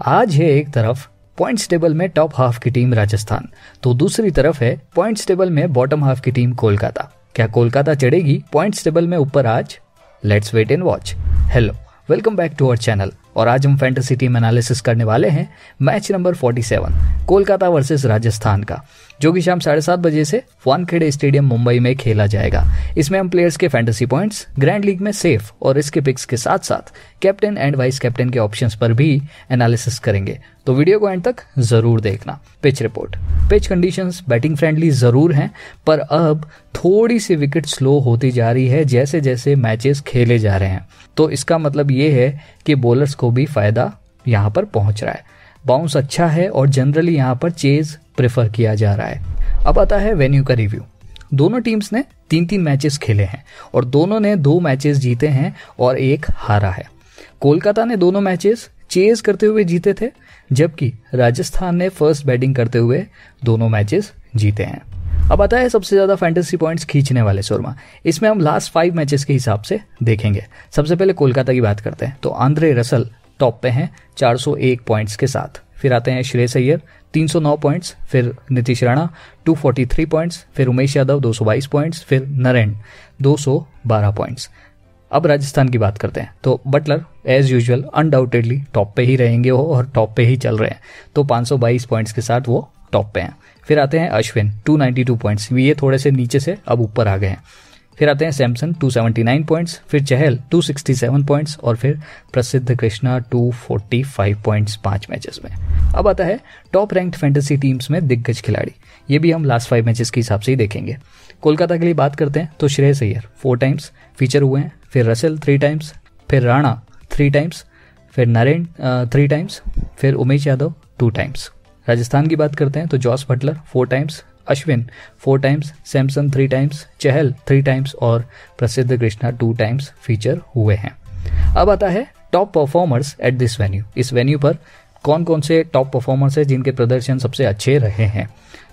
आज है एक तरफ पॉइंट्स टेबल में टॉप हाफ की टीम राजस्थान, तो दूसरी तरफ है पॉइंट्स टेबल में बॉटम हाफ की टीम कोलकाता। क्या कोलकाता चढ़ेगी पॉइंट्स टेबल में ऊपर आज? Let's wait and watch. Hello, welcome back to our channel. और आज हम फैंटेसी टीम एनालिसिस करने वाले हैं match number 47 Kolkata versus Rajasthan का, जो कि शाम 7:30 बजे से वानखेड़े स्टेडियम मुंबई में खेला जाएगा। इसमें हम प्लेयर्स के फैंटेसी पॉइंट्स, ग्रैंड लीग में सेफ और रिस्क पिक्स के साथ साथ कैप्टन एंड वाइस कैप्टन के ऑप्शंस पर भी एनालिसिस करेंगे, तो वीडियो को एंड तक जरूर देखना। Pitch report. Pitch conditions batting friendly जरूर हैं, पर अब थोड़ी सी विकेट स्लो होती जा रही है जैसे जैसे मैचेस खेले जा रहे हैं, तो इसका मतलब ये है कि बॉलर्स को भी फायदा यहाँ पर पहुंच रहा है। बाउंस अच्छा है और जनरली यहाँ पर चेज प्रेफर किया जा रहा है। अब आता है वेन्यू का रिव्यू। दोनों टीम्स ने 3-3 मैचेस खेले हैं और दोनों ने 2 मैचेस जीते हैं और 1 हारा है। कोलकाता ने दोनों मैचेस चेज करते हुए जीते थे, जबकि राजस्थान ने फर्स्ट बैटिंग करते हुए दोनों मैचेस जीते हैं। अब आता है सबसे ज्यादा फैंटेसी पॉइंट्स खींचने वाले सुरमा। इसमें हम लास्ट 5 मैचेस के हिसाब से देखेंगे। सबसे पहले कोलकाता की बात करते हैं, तो आंद्रे रसल टॉप पे हैं 401 पॉइंट्स के साथ। फिर आते हैं श्रेयस अय्यर 309 पॉइंट्स, फिर नीतीश राणा 243 पॉइंट्स, फिर उमेश यादव 222 पॉइंट्स, फिर नरेन 212 पॉइंट्स। अब राजस्थान की बात करते हैं, तो Buttler as usual undoubtedly top पे ही रहेंगे वो और टॉप पे ही चल रहे हैं, तो 522 पॉइंट्स के साथ वो टॉप पे हैं। फिर आते हैं अश्विन 292 पॉइंट्स, ये थोड़े से नीचे से अब ऊपर आ गए हैं। फिर आते हैं सैमसन 279 पॉइंट्स, फिर चहल 267 पॉइंट्स और फिर प्रसिद्ध कृष्णा 245 पॉइंट्स 5 मैचेस में। अब आता है टॉप रैंक्ड फैंटेसी टीम्स में दिग्गज खिलाड़ी, ये भी हम लास्ट 5 मैचेस के हिसाब से ही देखेंगे। कोलकाता के लिए बात करते हैं, तो श्रेयस अय्यर 4 टाइम्स फीचर हुए हैं, फिर रसेल 3 टाइम्स, फिर राणा 3 टाइम्स, फिर नरेन 3 टाइम्स, फिर उमेश यादव 2 टाइम्स। राजस्थान की बात करते हैं, तो Jos Buttler 4 times, Ashwin 4 times, Samson 3 times, Chahal 3 times और प्रसिद्ध कृष्णा 2 टाइम्स फीचर हुए हैं। अब आता है top performers at this venue. इस वेन्यू पर कौन कौन से टॉप परफॉर्मर्स हैं जिनके प्रदर्शन सबसे अच्छे रहे हैं।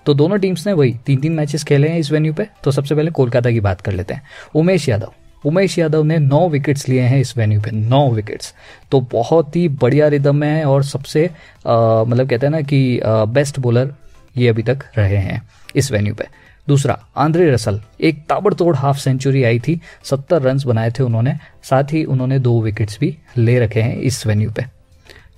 तो दोनों टीम्स ने वही 3-3 मैचेस खेले हैं इस वेन्यू पे। तो सबसे पहले कोलकाता की बात कर लेते हैं। उमेश यादव ने 9 विकेट्स लिए हैं इस वेन्यू पे, 9 विकेट्स, तो बहुत ही बढ़िया रिदम में है और सबसे मतलब कहते हैं ना कि बेस्ट बॉलर ये अभी तक रहे हैं इस वेन्यू पे। दूसरा, आंद्रे रसल, एक ताबड़तोड़ हाफ सेंचुरी आई थी, 70 रन्स बनाए थे उन्होंने, साथ ही उन्होंने 2 विकेट्स भी ले रखे हैं इस वेन्यू पे।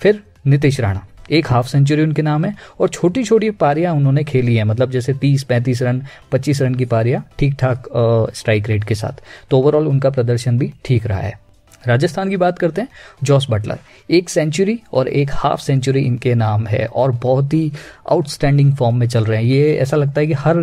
फिर नीतीश राणा, एक हाफ सेंचुरी उनके नाम है और छोटी छोटी पारियां उन्होंने खेली हैं, मतलब जैसे 30-35 रन 25 रन की पारियां ठीक ठाक स्ट्राइक रेट के साथ, तो ओवरऑल उनका प्रदर्शन भी ठीक रहा है। राजस्थान की बात करते हैं, जॉस बटलर, 1 सेंचुरी और 1 हाफ सेंचुरी इनके नाम है और बहुत ही आउटस्टैंडिंग फॉर्म में चल रहे हैं। ये ऐसा लगता है कि हर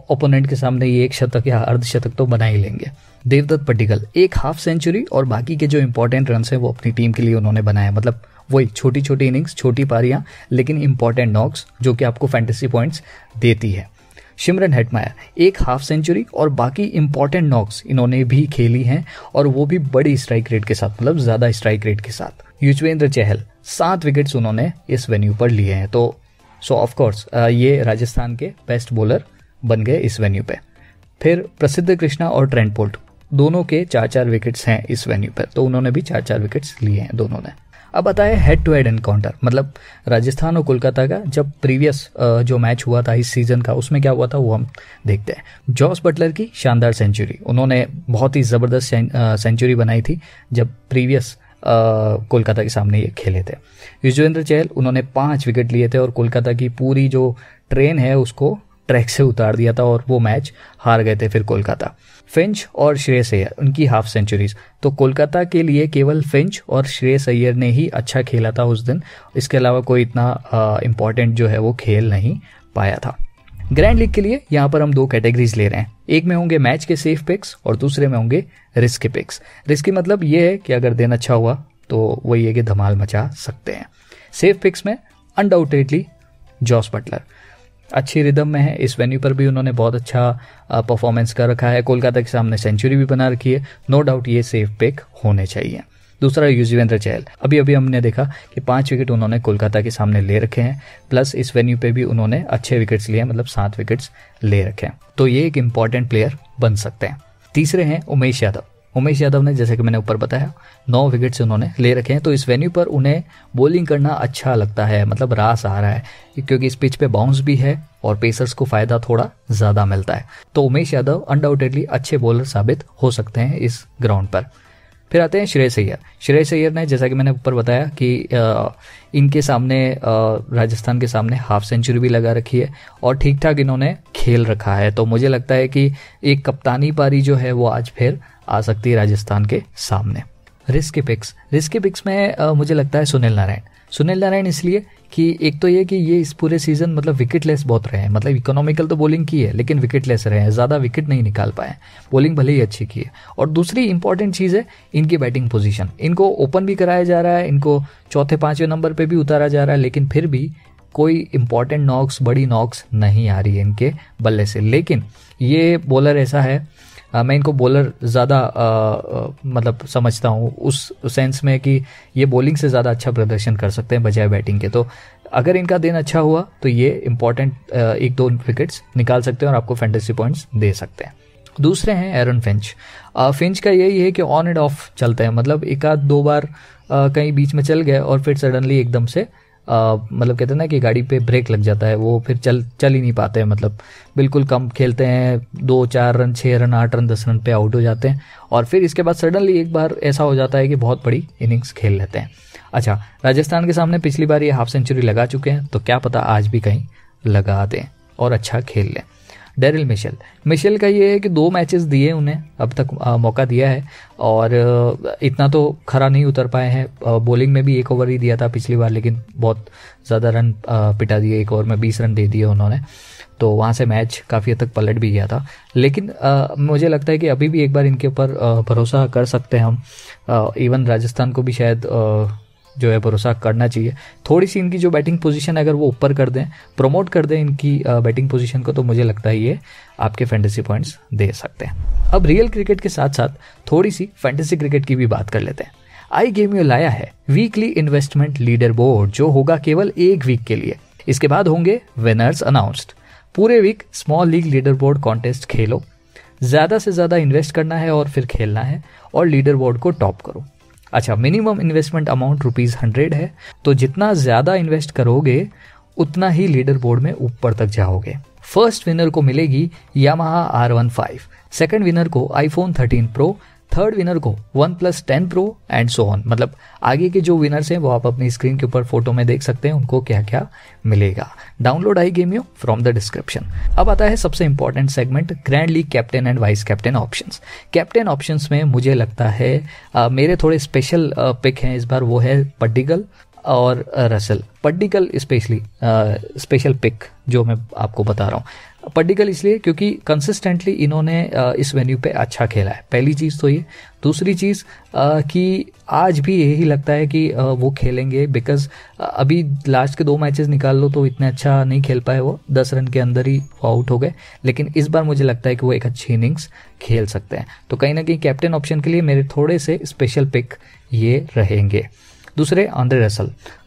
ओपोनेंट के सामने ये 1 शतक या अर्धशतक तो बना ही लेंगे। देवदत्त पट्टिकल, 1 हाफ सेंचुरी और बाकी के जो इंपॉर्टेंट रन है वो अपनी टीम के लिए उन्होंने बनाए, मतलब वही छोटी छोटी इनिंग्स, छोटी पारियां, लेकिन इंपॉर्टेंट नॉक्स जो कि आपको फैंटेसी पॉइंट्स देती है। शिमरन हेटमायर, 1 हाफ सेंचुरी और बाकी इंपॉर्टेंट नॉक्स इन्होंने भी खेली हैं और वो भी बड़ी स्ट्राइक रेट के साथ, मतलब ज्यादा स्ट्राइक रेट के साथ। युजवेंद्र चहल 7 विकेट्स उन्होंने इस वेन्यू पर लिए हैं, तो सो ऑफ कोर्स ये राजस्थान के बेस्ट बॉलर बन गए इस वेन्यू पे। फिर प्रसिद्ध कृष्णा और ट्रेंट बोल्ट, दोनों के 4-4 विकेट्स हैं इस वेन्यू पर, तो उन्होंने भी 4-4 विकेट्स लिए हैं दोनों ने। अब आता है हेड टू हेड एनकाउंटर, मतलब राजस्थान और कोलकाता का जब प्रीवियस जो मैच हुआ था इस सीजन का, उसमें क्या हुआ था वो हम देखते हैं। जॉस बटलर की शानदार सेंचुरी, उन्होंने बहुत ही ज़बरदस्त सेंचुरी बनाई थी जब प्रीवियस कोलकाता के सामने ये खेले थे। युजवेंद्र चहल, उन्होंने 5 विकेट लिए थे और कोलकाता की पूरी जो ट्रेन है उसको ट्रैक से उतार दिया था और वो मैच हार गए थे फिर कोलकाता। फिंच और श्रेयस अय्यर, उनकी हाफ सेंचुरीज, तो कोलकाता के लिए केवल फिंच और श्रेयस अय्यर ने ही अच्छा खेला था उस दिन, इसके अलावा कोई इतना इंपॉर्टेंट जो है वो खेल नहीं पाया था। ग्रैंड लीग के लिए यहाँ पर हम 2 कैटेगरीज ले रहे हैं, एक में होंगे मैच के सेफ पिक्स और दूसरे में होंगे रिस्क के पिक्स। रिस्क की मतलब ये है कि अगर दिन अच्छा हुआ तो वही है कि धमाल मचा सकते हैं। सेफ पिक्स में अनडाउटेडली जॉस बटलर अच्छी रिदम में है, इस वेन्यू पर भी उन्होंने बहुत अच्छा परफॉर्मेंस कर रखा है, कोलकाता के सामने सेंचुरी भी बना रखी है, नो डाउट ये सेफ पिक होने चाहिए। दूसरा युजवेंद्र चहल, अभी अभी हमने देखा कि 5 विकेट उन्होंने कोलकाता के सामने ले रखे हैं, प्लस इस वेन्यू पे भी उन्होंने अच्छे विकेट्स लिए हैं, मतलब 7 विकेट्स ले रखे हैं, तो ये एक इंपॉर्टेंट प्लेयर बन सकते हैं। तीसरे हैं उमेश यादव, उमेश यादव ने जैसे कि मैंने ऊपर बताया 9 विकेट्स उन्होंने ले रखे हैं, तो इस वेन्यू पर उन्हें बॉलिंग करना अच्छा लगता है, मतलब रास आ रहा है, क्योंकि इस पिच पे बाउंस भी है और पेसर्स को फायदा थोड़ा ज़्यादा मिलता है। तो उमेश यादव अनडाउटेडली अच्छे बॉलर साबित हो सकते हैं इस ग्राउंड पर। फिर आते हैं श्रेयस अय्यर। श्रेयस अय्यर ने जैसा कि मैंने ऊपर बताया कि इनके सामने राजस्थान के सामने हाफ सेंचुरी भी लगा रखी है और ठीक ठाक इन्होंने खेल रखा है, तो मुझे लगता है कि एक कप्तानी पारी जो है वो आज फिर आ सकती है राजस्थान के सामने। रिस्की पिक्स में मुझे लगता है सुनील नारायण इसलिए कि एक तो ये कि ये इस पूरे सीजन मतलब विकेटलेस बहुत रहे हैं, मतलब इकोनॉमिकल तो बॉलिंग की है लेकिन विकेटलेस रहे हैं, ज़्यादा विकेट नहीं निकाल पाए, बॉलिंग भले ही अच्छी की है। और दूसरी इंपॉर्टेंट चीज़ है इनकी बैटिंग पोजीशन, इनको ओपन भी कराया जा रहा है, इनको चौथे 5वें नंबर पे भी उतारा जा रहा है, लेकिन फिर भी कोई इंपॉर्टेंट नॉक्स, बड़ी नॉक्स नहीं आ रही है इनके बल्ले से। लेकिन ये बॉलर ऐसा है, मैं इनको बॉलर ज़्यादा मतलब समझता हूँ उस सेंस में कि ये बॉलिंग से ज़्यादा अच्छा प्रदर्शन कर सकते हैं बजाय बैटिंग के। तो अगर इनका दिन अच्छा हुआ तो ये इंपॉर्टेंट 1-2 विकेट्स निकाल सकते हैं और आपको फैंटेसी पॉइंट्स दे सकते हैं। दूसरे हैं एरन फिंच। फिंच का यही है कि ऑन एंड ऑफ चलते हैं, मतलब 1-2 बार कहीं बीच में चल गए और फिर सडनली एकदम से मतलब कहते हैं ना कि गाड़ी पे ब्रेक लग जाता है, वो फिर चल ही नहीं पाते हैं, मतलब बिल्कुल कम खेलते हैं, 2-4 रन, 6 रन, 8 रन, 10 रन पे आउट हो जाते हैं और फिर इसके बाद सडनली एक बार ऐसा हो जाता है कि बहुत बड़ी इनिंग्स खेल लेते हैं। अच्छा, राजस्थान के सामने पिछली बार ये हाफ सेंचुरी लगा चुके हैं, तो क्या पता आज भी कहीं लगा दें और अच्छा खेल लें। डेरिल मिशेल का ये है कि 2 मैचेस दिए उन्हें अब तक मौका दिया है और इतना तो खरा नहीं उतर पाए हैं। बॉलिंग में भी 1 ओवर ही दिया था पिछली बार, लेकिन बहुत ज़्यादा रन पिटा दिए, 1 ओवर में 20 रन दे दिए उन्होंने, तो वहाँ से मैच काफ़ी हद तक पलट भी गया था। लेकिन मुझे लगता है कि अभी भी एक बार इनके ऊपर भरोसा कर सकते हैं हम। इवन राजस्थान को भी शायद जो है भरोसा करना चाहिए। थोड़ी सी इनकी जो बैटिंग पोजीशन अगर वो ऊपर कर दें, प्रमोट कर दें इनकी बैटिंग पोजीशन को, तो मुझे लगता है ये आपके फैंटेसी पॉइंट्स दे सकते हैं। अब रियल क्रिकेट के साथ साथ थोड़ी सी फैंटेसी क्रिकेट की भी बात कर लेते हैं। iGameo लाया है वीकली इन्वेस्टमेंट लीडर बोर्ड, जो होगा केवल 1 वीक के लिए। इसके बाद होंगे विनर्स अनाउंस्ड। पूरे week small league leader board contest खेलो, ज़्यादा से ज़्यादा इन्वेस्ट करना है और फिर खेलना है और लीडर बोर्ड को टॉप करो। अच्छा, मिनिमम इन्वेस्टमेंट अमाउंट ₹100 है, तो जितना ज़्यादा इन्वेस्ट करोगे उतना ही लीडर बोर्ड में ऊपर तक जाओगे। फर्स्ट विनर को मिलेगी Yamaha R15, सेकंड विनर को iPhone 13 Pro, थर्ड विनर को OnePlus 10 Pro and so on. मतलब आगे के जो विनर्स हैं वो आप अपनी स्क्रीन के ऊपर फोटो में देख सकते हैं, उनको क्या क्या मिलेगा। Download iGameo from the description. अब आता है सबसे important segment, grand league captain and vice captain options. Captain options में मुझे लगता है मेरे थोड़े स्पेशल पिक हैं इस बार, वो है पड्डिकल और Russell. Padikkal specially special pick जो मैं आपको बता रहा हूँ। पड्डिकल इसलिए क्योंकि कंसिस्टेंटली इन्होंने इस वेन्यू पे अच्छा खेला है, पहली चीज़ तो ये। दूसरी चीज़ कि आज भी यही लगता है कि वो खेलेंगे, बिकॉज अभी लास्ट के 2 मैचेस निकाल लो तो इतने अच्छा नहीं खेल पाए, वो 10 रन के अंदर ही आउट हो गए, लेकिन इस बार मुझे लगता है कि वो एक अच्छी इनिंग्स खेल सकते हैं। तो कहीं ना कहीं कैप्टन ऑप्शन के लिए मेरे थोड़े से स्पेशल पिक ये रहेंगे। दूसरे आंद्रे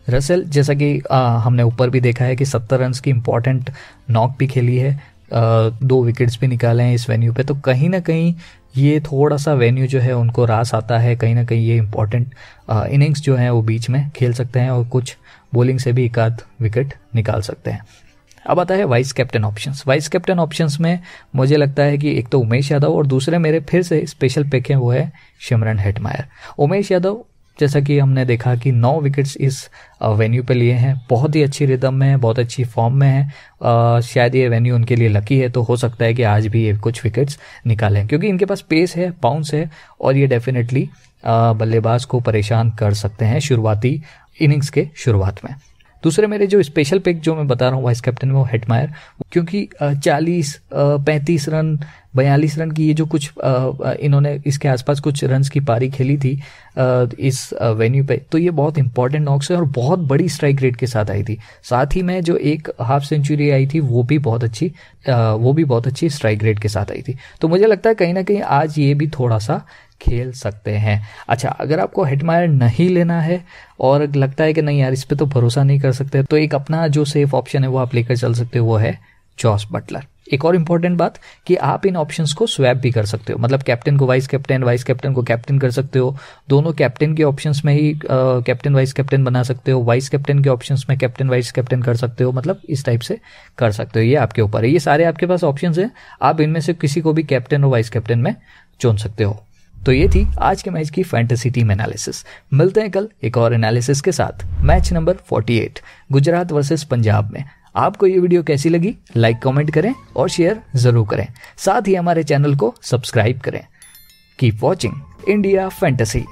रसेल जैसा कि हमने ऊपर भी देखा है कि 70 रन की इंपॉर्टेंट नॉक भी खेली है, 2 विकेट्स भी निकाले हैं इस वेन्यू पे, तो कहीं ना कहीं ये थोड़ा सा वेन्यू जो है उनको रास आता है, कहीं ना कहीं ये इंपॉर्टेंट इनिंग्स जो है वो बीच में खेल सकते हैं और कुछ बॉलिंग से भी 1-8 विकेट निकाल सकते हैं। अब आता है vice captain options. Vice captain options में मुझे लगता है कि एक तो उमेश यादव और दूसरे मेरे फिर से स्पेशल पिक हैं, वो है सिमरन हेटमायर। उमेश यादव जैसा कि हमने देखा कि 9 विकेट्स इस वेन्यू पे लिए हैं, बहुत ही अच्छी रिदम में है, बहुत अच्छी फॉर्म में है। शायद ये वेन्यू उनके लिए लकी है, तो हो सकता है कि आज भी ये कुछ विकेट्स निकालें, क्योंकि इनके पास पेस है, बाउंस है और ये डेफिनेटली बल्लेबाज को परेशान कर सकते हैं शुरुआती इनिंग्स के शुरुआत में। दूसरे मेरे जो स्पेशल पिक जो मैं बता रहा हूँ वाइस कैप्टन में, वो हेटमायर, क्योंकि 40, 35 रन, 42 रन की ये जो कुछ इन्होंने इसके आसपास कुछ रन्स की पारी खेली थी इस वेन्यू पे, तो ये बहुत इंपॉर्टेंट नॉक्स है और बहुत बड़ी स्ट्राइक रेट के साथ आई थी। साथ ही में जो एक हाफ सेंचुरी आई थी वो भी बहुत अच्छी स्ट्राइक रेट के साथ आई थी। तो मुझे लगता है कहीं ना कहीं आज ये भी थोड़ा सा खेल सकते हैं। अच्छा, अगर आपको हेटमायर नहीं लेना है और लगता है कि नहीं यार इस पे तो भरोसा नहीं कर सकते, तो एक अपना जो सेफ ऑप्शन है वो आप लेकर चल सकते हो, वो है जॉस बटलर। एक और इंपॉर्टेंट बात कि आप इन ऑप्शंस को स्वैप भी कर सकते हो, मतलब कैप्टन को वाइस कैप्टन को कैप्टन कर सकते हो, दोनों कैप्टन के ऑप्शंस में ही कैप्टन वाइस कैप्टन बना सकते हो, वाइस कैप्टन के ऑप्शंस में कैप्टन वाइस कैप्टन कर सकते हो, मतलब इस टाइप से कर सकते हो। ये आपके ऊपर है, ये सारे आपके पास ऑप्शंस हैं, आप इनमें से किसी को भी कैप्टन और वाइस कैप्टन में चुन सकते हो। तो ये थी आज के मैच की फैंटेसी टीम एनालिसिस। मिलते हैं कल एक और एनालिसिस के साथ match number 48 Gujarat versus Punjab में। आपको ये वीडियो कैसी लगी, लाइक कमेंट करें और शेयर जरूर करें, साथ ही हमारे चैनल को सब्सक्राइब करें। Keep watching India fantasy.